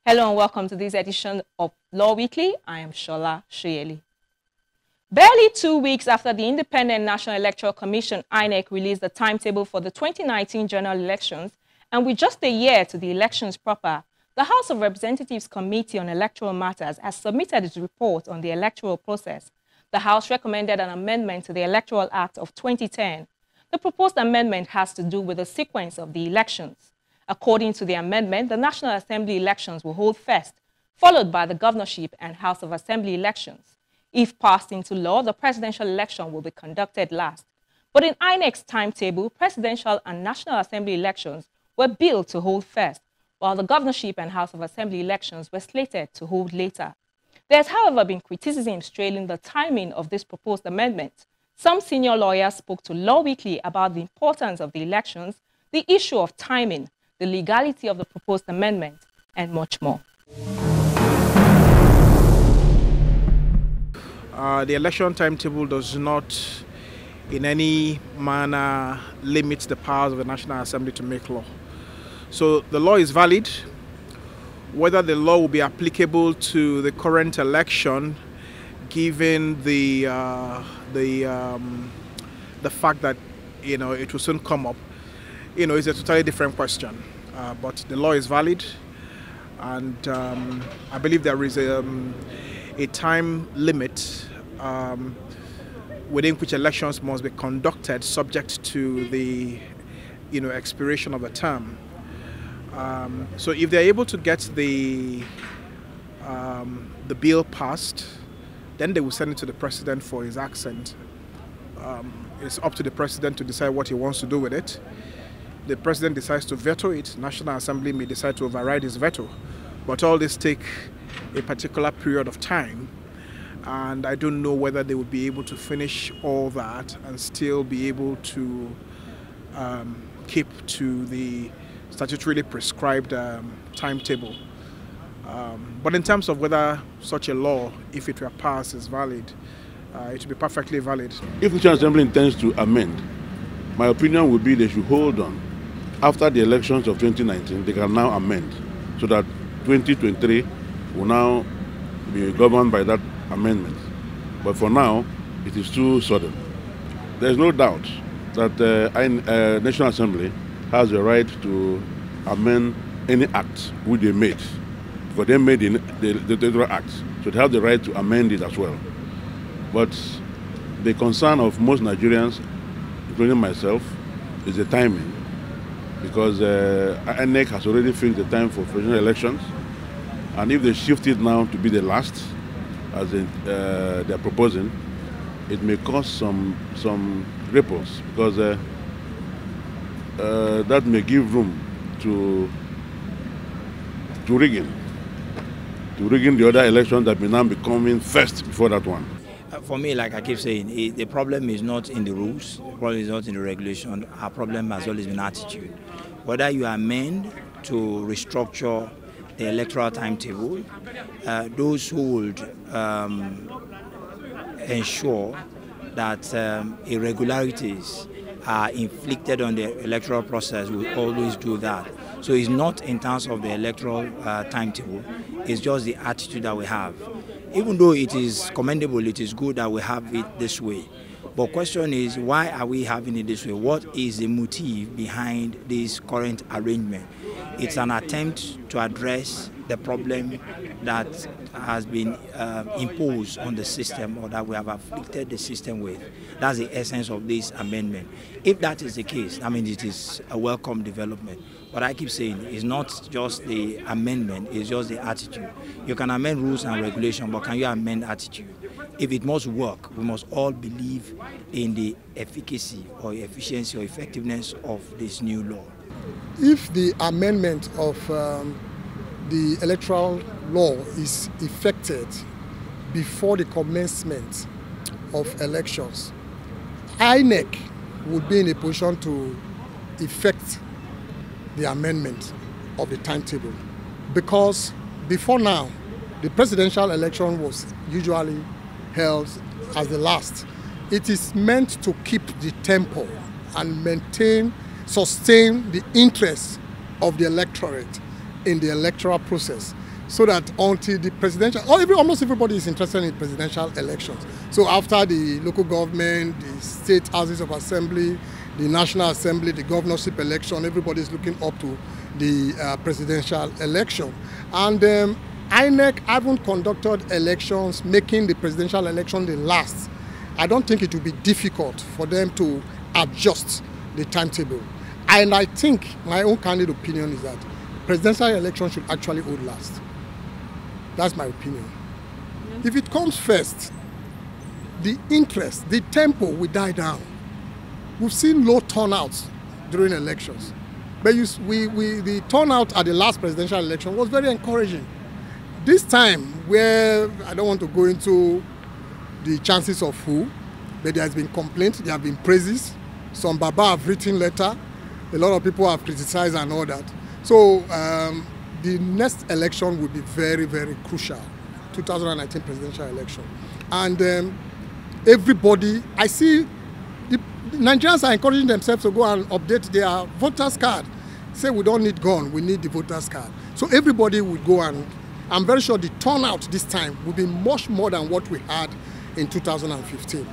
Hello and welcome to this edition of Law Weekly. I am Shola Shuyeli. Barely 2 weeks after the Independent National Electoral Commission, INEC, released the timetable for the 2019 general elections, and with just a year to the elections proper, the House of Representatives Committee on Electoral Matters has submitted its report on the electoral process. The House recommended an amendment to the Electoral Act of 2010. The proposed amendment has to do with the sequence of the elections. According to the amendment, the National Assembly elections will hold first, followed by the governorship and House of Assembly elections. If passed into law, the presidential election will be conducted last. But in INEC's timetable, presidential and National Assembly elections were billed to hold first, while the governorship and House of Assembly elections were slated to hold later. There has, however, been criticism trailing the timing of this proposed amendment. Some senior lawyers spoke to Law Weekly about the importance of the elections, the issue of timing, the legality of the proposed amendment, and much more. The election timetable does not in any manner limit the powers of the National Assembly to make law. So the law is valid. Whether the law will be applicable to the current election, given the fact that it will soon come up, is a totally different question. But the law is valid, and I believe there is a time limit within which elections must be conducted, subject to the expiration of the term. So if they're able to get the bill passed, then they will send it to the president for his accent. It's up to the president to decide what he wants to do with it. The president decides to veto it, National Assembly may decide to override his veto. But all this take a particular period of time, and I don't know whether they will be able to finish all that and still be able to keep to the statutorily prescribed timetable. But in terms of whether such a law, if it were passed, is valid, it would be perfectly valid. If the National Assembly intends to amend, my opinion would be they should hold on. After the elections of 2019, they can now amend so that 2023 will now be governed by that amendment. But for now, it is too sudden. There is no doubt that the National Assembly has the right to amend any act which they made, because they made the Electoral Act, so they have the right to amend it as well. But the concern of most Nigerians, including myself, is the timing, because INEC has already fixed the time for presidential elections, and if they shift it now to be the last, as they're proposing, it may cause some ripples, because that may give room to rigging the other elections that may now be coming first before that one. For me, like I keep saying, the problem is not in the rules, the problem is not in the regulation. Our problem has always been attitude. Whether you amend to restructure the electoral timetable, those who would ensure that irregularities are inflicted on the electoral process will always do that. So it's not in terms of the electoral timetable, it's just the attitude that we have. Even though it is commendable, it is good that we have it this way. But question is, why are we having it this way? What is the motive behind this current arrangement? It's an attempt to address the problem that has been imposed on the system, or that we have afflicted the system with. That's the essence of this amendment. If that is the case, I mean, it is a welcome development. What I keep saying is not just the amendment, it's just the attitude. You can amend rules and regulation, but can you amend attitude? If it must work, we must all believe in the efficacy or efficiency or effectiveness of this new law. If the amendment of the electoral law is effected before the commencement of elections, INEC would be in a position to effect the amendment of the timetable, because before now the presidential election was usually held as the last. It is meant to keep the tempo and sustain the interest of the electorate in the electoral process. so that until the presidential, almost everybody is interested in presidential elections. So after the local government, the state houses of assembly, the National Assembly, the governorship election, everybody is looking up to the presidential election. And INEC haven't conducted elections, making the presidential election the last. I don't think it will be difficult for them to adjust the timetable. And I think my own candid opinion is that presidential election should actually hold last. That's my opinion. If it comes first, the interest, the tempo will die down. We've seen low turnouts during elections. But the turnout at the last presidential election was very encouraging. This time, where I don't want to go into the chances of who, but there has been complaints, there have been praises. Some Baba have written letter. A lot of people have criticized and all that. So the next election will be very, very crucial, 2019 presidential election. And everybody, I see the Nigerians are encouraging themselves to go and update their voters card. Say we don't need gun, we need the voters card. So everybody will go, and I'm very sure the turnout this time will be much more than what we had in 2015.